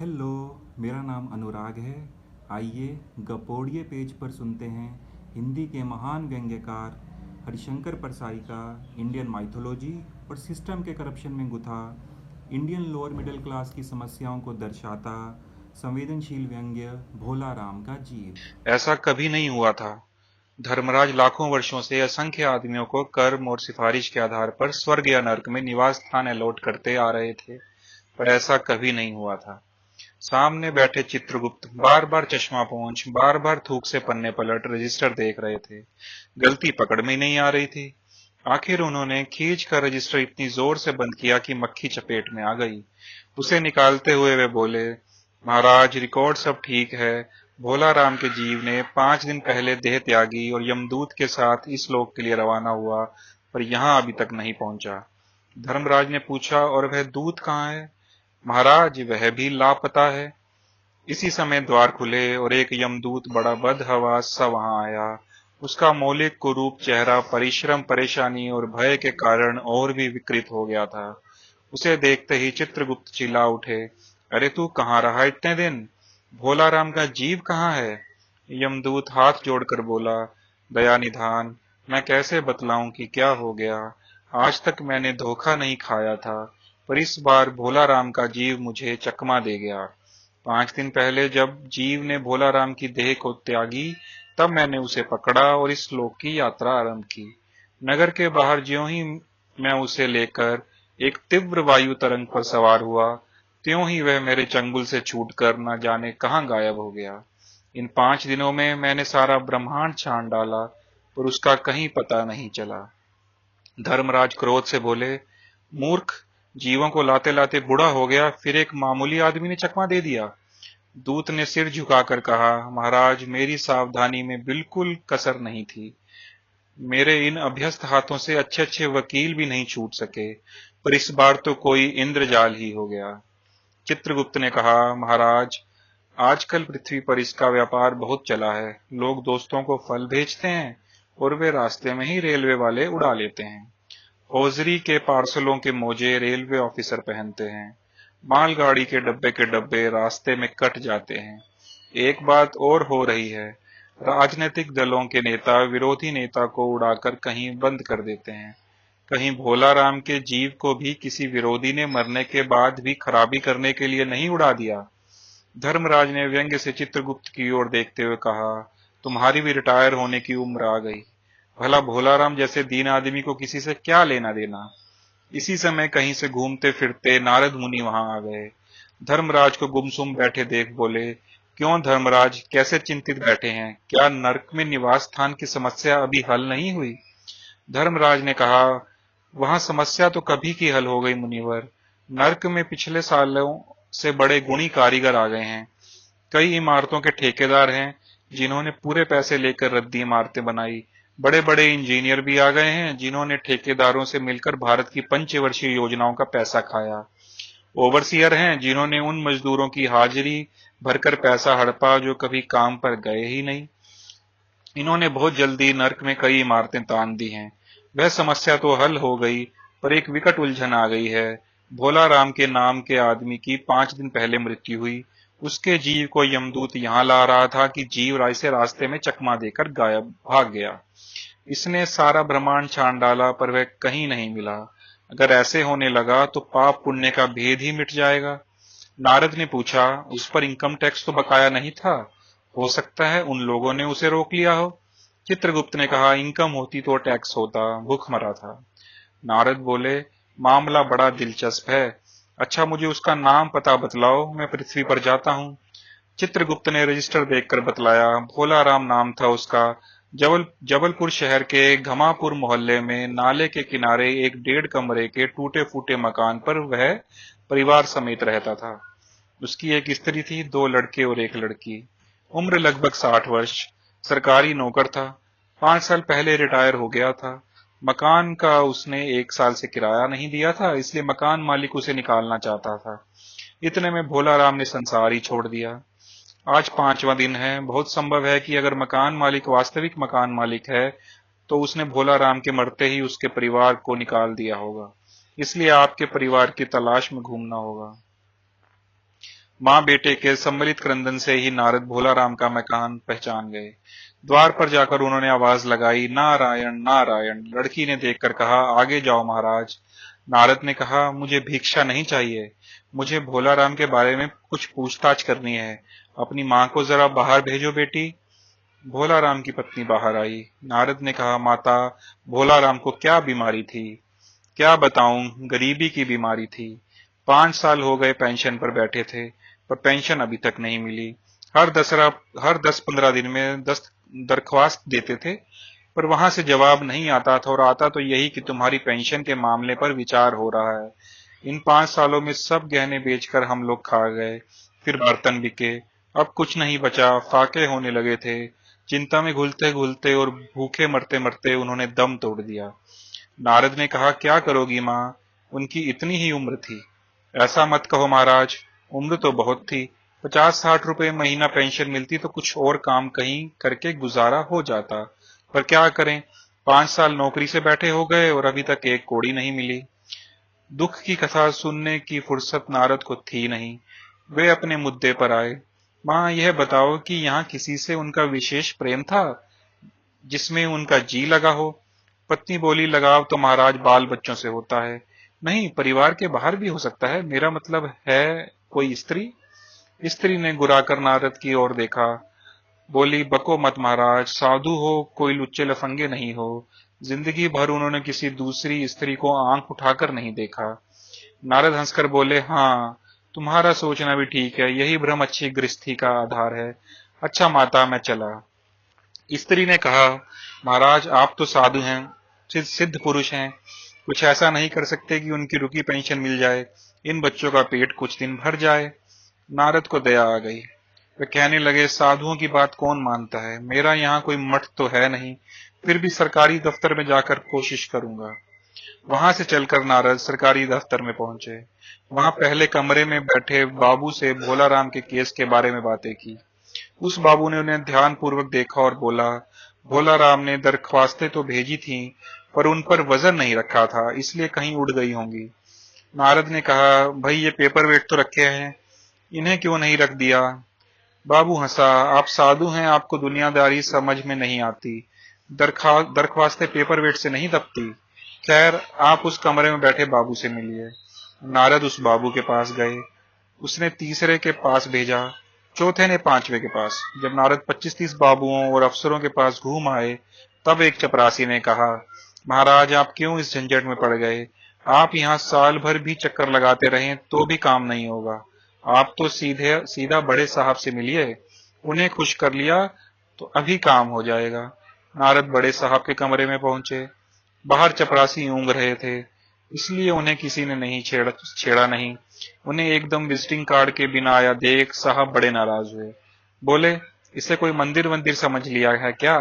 Hello, मेरा नाम अनुराग है। आइए गपोड़िए पेज पर सुनते हैं हिंदी के महान व्यंग्यकार हरिशंकर परसाई का इंडियन माइथोलॉजी और सिस्टम के करप्शन में गुथा इंडियन लोअर मिडिल क्लास की समस्याओं को दर्शाता संवेदनशील व्यंग्य भोला राम का जीव। ऐसा कभी नहीं हुआ था। धर्मराज लाखों वर्षों से असंख्य आदमियों को कर्म और सिफारिश के आधार पर स्वर्ग या नर्क में निवास स्थान अलॉट करते आ रहे थे, पर ऐसा कभी नहीं हुआ था। सामने बैठे चित्रगुप्त बार बार चश्मा पोंछ, बार बार थूक से पन्ने पलट रजिस्टर देख रहे थे। गलती पकड़ में ही नहीं आ रही थी। आखिर उन्होंने खींच कर रजिस्टर इतनी जोर से बंद किया कि मक्खी चपेट में आ गई। उसे निकालते हुए वे बोले, महाराज, रिकॉर्ड सब ठीक है। भोला राम के जीव ने 5 दिन पहले देह त्यागी और यमदूत के साथ इस लोक के लिए रवाना हुआ, पर यहाँ अभी तक नहीं पहुंचा। धर्मराज ने पूछा, और वह दूत कहाँ है? महाराज, वह भी लापता है। इसी समय द्वार खुले और एक यमदूत बड़ा बदहवास सा वहां आया। उसका मौलिक कुरूप चेहरा परिश्रम, परेशानी और भय के कारण और भी विकृत हो गया था। उसे देखते ही चित्रगुप्त चिल्ला उठे, अरे तू कहाँ रहा इतने दिन? भोला राम का जीव कहाँ है? यमदूत हाथ जोड़कर बोला, दया निधान, मैं कैसे बतलाऊं कि क्या हो गया। आज तक मैंने धोखा नहीं खाया था, पर इस बार भोला राम का जीव मुझे चकमा दे गया। 5 दिन पहले जब जीव ने भोला राम की देह को त्यागी, तब मैंने उसे पकड़ा और इस लोक की यात्रा आरंभ की। नगर के बाहर ज्यों ही मैं उसे लेकर एक तीव्र वायु तरंग पर सवार हुआ, त्यों ही वह मेरे चंगुल से छूटकर न जाने कहाँ गायब हो गया। इन 5 दिनों में मैंने सारा ब्रह्मांड छान डाला, पर उसका कहीं पता नहीं चला। धर्मराज क्रोध से बोले, मूर्ख, जीवों को लाते लाते बूढ़ा हो गया, फिर एक मामूली आदमी ने चकमा दे दिया। दूत ने सिर झुकाकर कहा, महाराज, मेरी सावधानी में बिल्कुल कसर नहीं थी। मेरे इन अभ्यस्त हाथों से अच्छे अच्छे वकील भी नहीं छूट सके, पर इस बार तो कोई इंद्रजाल ही हो गया। चित्रगुप्त ने कहा, महाराज, आजकल पृथ्वी पर इसका व्यापार बहुत चला है। लोग दोस्तों को फल भेजते हैं और वे रास्ते में ही रेलवे वाले उड़ा लेते हैं। हौजरी के पार्सलों के मोजे रेलवे ऑफिसर पहनते हैं। मालगाड़ी के डब्बे रास्ते में कट जाते हैं। एक बात और हो रही है, राजनीतिक दलों के नेता विरोधी नेता को उड़ाकर कहीं बंद कर देते हैं। कहीं भोला राम के जीव को भी किसी विरोधी ने मरने के बाद भी खराबी करने के लिए नहीं उड़ा दिया। धर्मराज ने व्यंग्य से चित्रगुप्त की ओर देखते हुए कहा, तुम्हारी भी रिटायर होने की उम्र आ गई। भला भोला राम जैसे दीन आदमी को किसी से क्या लेना देना। इसी समय कहीं से घूमते फिरते नारद मुनि वहां आ गए। धर्मराज को गुमसुम बैठे देख बोले, क्यों धर्मराज, कैसे चिंतित बैठे हैं? क्या नरक में निवास स्थान की समस्या अभी हल नहीं हुई? धर्मराज ने कहा, वहां समस्या तो कभी की हल हो गई मुनिवर। नरक में पिछले सालों से बड़े गुणी कारीगर आ गए हैं। कई इमारतों के ठेकेदार हैं जिन्होंने पूरे पैसे लेकर रद्दी इमारतें बनाई। बड़े बड़े इंजीनियर भी आ गए हैं जिन्होंने ठेकेदारों से मिलकर भारत की पंचवर्षीय योजनाओं का पैसा खाया। ओवरसियर हैं जिन्होंने उन मजदूरों की हाजिरी भरकर पैसा हड़पा जो कभी काम पर गए ही नहीं। इन्होंने बहुत जल्दी नर्क में कई इमारतें तान दी हैं। वह समस्या तो हल हो गई, पर एक विकट उलझन आ गई है। भोला राम के नाम के आदमी की 5 दिन पहले मृत्यु हुई। उसके जीव को यमदूत यहाँ ला रहा था कि जीव राय से रास्ते में चकमा देकर गायब भाग गया। इसने सारा ब्रह्मांड छान डाला, पर वह कहीं नहीं मिला। अगर ऐसे होने लगा तो पाप पुण्य का भेद ही मिट जाएगा। नारद ने पूछा, उस पर इनकम टैक्स तो बकाया नहीं था? हो सकता है उन लोगों ने उसे रोक लिया हो। चित्रगुप्त ने कहा, इनकम होती तो टैक्स होता, भूख मरा था। नारद बोले, मामला बड़ा दिलचस्प है। अच्छा, मुझे उसका नाम पता बतलाओ, मैं पृथ्वी पर जाता हूँ। चित्रगुप्त ने रजिस्टर देखकर बतलाया, भोला राम नाम था उसका। जबलपुर शहर के घमापुर मोहल्ले में नाले के किनारे एक 1.5 कमरे के टूटे फूटे मकान पर वह परिवार समेत रहता था। उसकी एक स्त्री थी, 2 लड़के और एक लड़की। उम्र लगभग 60 वर्ष। सरकारी नौकर था। 5 साल पहले रिटायर हो गया था। मकान का उसने 1 साल से किराया नहीं दिया था, इसलिए मकान मालिक उसे निकालना चाहता था। इतने में भोला राम ने संसार ही छोड़ दिया। आज 5वां दिन है। बहुत संभव है कि अगर मकान मालिक वास्तविक मकान मालिक है, तो उसने भोला राम के मरते ही उसके परिवार को निकाल दिया होगा। इसलिए आपके परिवार की तलाश में घूमना होगा। माँ बेटे के सम्मिलित क्रंदन से ही नारद भोलाराम का मकान पहचान गए। द्वार पर जाकर उन्होंने आवाज लगाई, नारायण नारायण। लड़की ने देखकर कहा, आगे जाओ महाराज। नारद ने कहा, मुझे भिक्षा नहीं चाहिए, मुझे भोलाराम के बारे में कुछ पूछताछ करनी है। अपनी माँ को जरा बाहर भेजो बेटी। भोलाराम की पत्नी बाहर आई। नारद ने कहा, माता, भोलाराम को क्या बीमारी थी? क्या बताऊं, गरीबी की बीमारी थी। 5 साल हो गए पेंशन पर बैठे थे, पर पेंशन अभी तक नहीं मिली। हर 10-15 दिन में 10 दरख्वास्त देते थे, पर वहां से जवाब नहीं आता था, और आता तो यही कि तुम्हारी पेंशन के मामले पर विचार हो रहा है। इन 5 सालों में सब गहने बेचकर हम लोग खा गए, फिर बर्तन बिके, अब कुछ नहीं बचा, फाके होने लगे थे। चिंता में घुलते घुलते और भूखे मरते मरते उन्होंने दम तोड़ दिया। नारद ने कहा, क्या करोगी माँ, उनकी इतनी ही उम्र थी। ऐसा मत कहो महाराज, उम्र तो बहुत थी। 50-60 रुपए महीना पेंशन मिलती तो कुछ और काम कहीं करके गुजारा हो जाता, पर क्या करें, 5 साल नौकरी से बैठे हो गए और अभी तक एक कौड़ी नहीं मिली। दुख की कथा सुनने की फुर्सत नारद को थी नहीं। वे अपने मुद्दे पर आए। माँ, यह बताओ कि यहाँ किसी से उनका विशेष प्रेम था, जिसमें उनका जी लगा हो? पत्नी बोली, लगाव तो महाराज बाल बच्चों से होता है। नहीं, परिवार के बाहर भी हो सकता है, मेरा मतलब है कोई स्त्री। स्त्री ने घुराकर नारद की ओर देखा। बोली, बको मत महाराज, साधु हो, कोई लुच्चे लफंगे नहीं हो। जिंदगी भर उन्होंने किसी दूसरी स्त्री को आंख उठाकर नहीं देखा। नारद हंसकर बोले, हाँ, तुम्हारा सोचना भी ठीक है, यही भ्रम अच्छी गृहस्थी का आधार है। अच्छा माता, मैं चला। स्त्री ने कहा, महाराज, आप तो साधु हैं, सिद्ध पुरुष हैं, कुछ ऐसा नहीं कर सकते कि उनकी रुकी पेंशन मिल जाए, इन बच्चों का पेट कुछ दिन भर जाए? नारद को दया आ गई। वे कहने लगे, साधुओं की बात कौन मानता है, मेरा यहाँ कोई मठ तो है नहीं, फिर भी सरकारी दफ्तर में जाकर कोशिश करूंगा। वहां से चलकर नारद सरकारी दफ्तर में पहुंचे। वहां पहले कमरे में बैठे बाबू से भोलाराम के केस के बारे में बातें की। उस बाबू ने उन्हें ध्यान पूर्वक देखा और बोला, भोलाराम ने दरख्वास्तें तो भेजी थीं, पर उन पर वजन नहीं रखा था, इसलिए कहीं उड़ गई होंगी। नारद ने कहा, भाई ये पेपर वेट तो रखे हैं, इन्हें क्यों नहीं रख दिया? बाबू हंसा, आप साधु हैं, आपको दुनियादारी समझ में नहीं आती। दरख्वास्तें पेपर वेट से नहीं दबती। खैर, आप उस कमरे में बैठे बाबू से मिलिए। नारद उस बाबू के पास गए। उसने तीसरे के पास भेजा, चौथे ने पांचवे के पास। जब नारद 25-30 बाबुओं और अफसरों के पास घूम आए, तब एक चपरासी ने कहा, महाराज, आप क्यों इस झंझट में पड़ गए? आप यहाँ साल भर भी चक्कर लगाते रहें तो भी काम नहीं होगा। आप तो सीधा बड़े साहब से मिलिए, उन्हें खुश कर लिया तो अभी काम हो जाएगा। नारद बड़े साहब के कमरे में पहुंचे। बाहर चपरासी ऊँघ रहे थे, इसलिए उन्हें किसी ने नहीं छेड़ा नहीं। उन्हें एकदम विजिटिंग कार्ड के बिना आया देख साहब बड़े नाराज हुए। बोले, इसे कोई मंदिर वंदिर समझ लिया है क्या?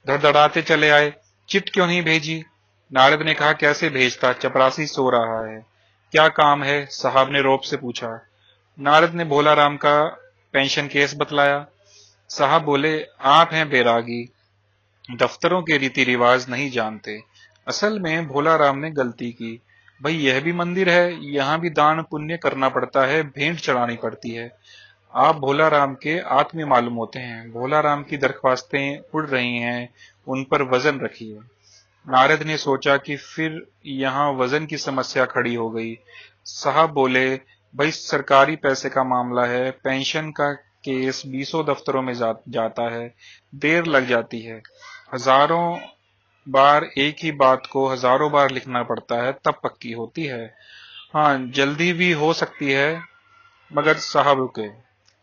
धड़धड़ाते चले आए, चिट क्यों नहीं भेजी? नारद ने कहा, कैसे भेजता, चपरासी सो रहा है। क्या काम है? साहब ने रौब से पूछा। नारद ने भोलाराम का पेंशन केस बतलाया। साहब बोले, आप हैं बैरागी, दफ्तरों के रीति रिवाज नहीं जानते। असल में भोलाराम ने गलती की। भाई, यह भी मंदिर है, यहाँ भी दान पुण्य करना पड़ता है, भेंट चढ़ानी पड़ती है। आप भोलाराम के आत्मी मालूम होते हैं। भोलाराम की दरख्वास्तें उड़ रही हैं, उन पर वजन रखिए। नारद ने सोचा कि फिर यहाँ वजन की समस्या खड़ी हो गई। साहब बोले, भाई, सरकारी पैसे का मामला है, पेंशन का केस 20 दफ्तरों में जाता है, देर लग जाती है। हजारों बार एक ही बात को हजारों बार लिखना पड़ता है, तब पक्की होती है। हाँ, जल्दी भी हो सकती है, मगर साहब रुके।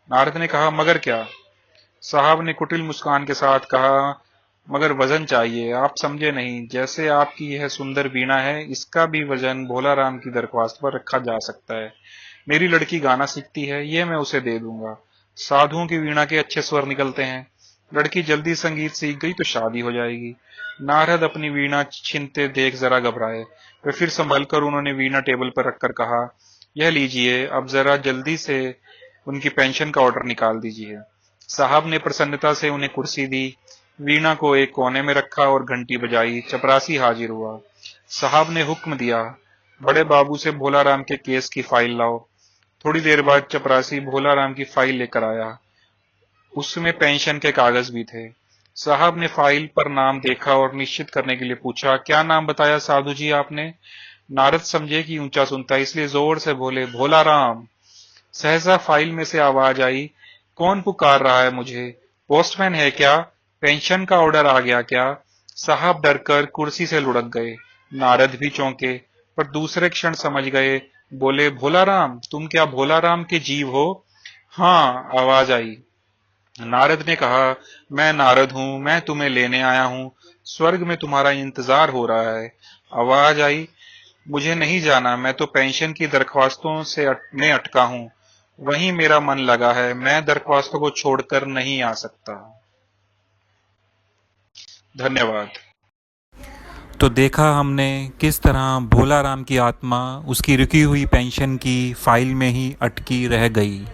नारद ने कहा, मगर क्या? साहब ने कुटिल मुस्कान के साथ कहा, मगर वजन चाहिए, आप समझे नहीं। जैसे आपकी यह सुंदर वीणा है, इसका भी वजन भोलाराम की दरख्वास्त पर रखा जा सकता है। मेरी लड़की गाना सीखती है, ये मैं उसे दे दूंगा। साधुओं की वीणा के अच्छे स्वर निकलते हैं। लड़की जल्दी संगीत सीख गई तो शादी हो जाएगी। नारद अपनी वीणा छीनते देख जरा घबराए। वे फिर संभल कर उन्होंने वीणा टेबल पर रखकर कहा, यह लीजिए, अब जरा जल्दी से उनकी पेंशन का ऑर्डर निकाल दीजिए। साहब ने प्रसन्नता से उन्हें कुर्सी दी, वीणा को एक कोने में रखा और घंटी बजाई। चपरासी हाजिर हुआ। साहब ने हुक्म दिया, बड़े बाबू से भोलाराम के केस की फाइल लाओ। थोड़ी देर बाद चपरासी भोलाराम की फाइल लेकर आया। उसमें पेंशन के कागज भी थे। साहब ने फाइल पर नाम देखा और निश्चित करने के लिए पूछा, क्या नाम बताया साधु जी आपने? नारद समझे कि ऊंचा सुनता है, इसलिए जोर से बोले, भोलाराम। सहसा फाइल में से आवाज आई, कौन पुकार रहा है मुझे? पोस्टमैन है क्या? पेंशन का ऑर्डर आ गया क्या? साहब डरकर कुर्सी से लुढ़क गए। नारद भी चौंके, पर दूसरे क्षण समझ गए। बोले, भोलाराम, तुम क्या भोलाराम के जीव हो? हाँ, आवाज आई। नारद ने कहा, मैं नारद हूं, मैं तुम्हें लेने आया हूं। स्वर्ग में तुम्हारा इंतजार हो रहा है। आवाज आई, मुझे नहीं जाना, मैं तो पेंशन की दरख्वास्तों में अटका हूं। वहीं मेरा मन लगा है, मैं दरख्वास्तों को छोड़कर नहीं आ सकता। धन्यवाद। तो देखा हमने किस तरह भोलाराम की आत्मा उसकी रुकी हुई पेंशन की फाइल में ही अटकी रह गई।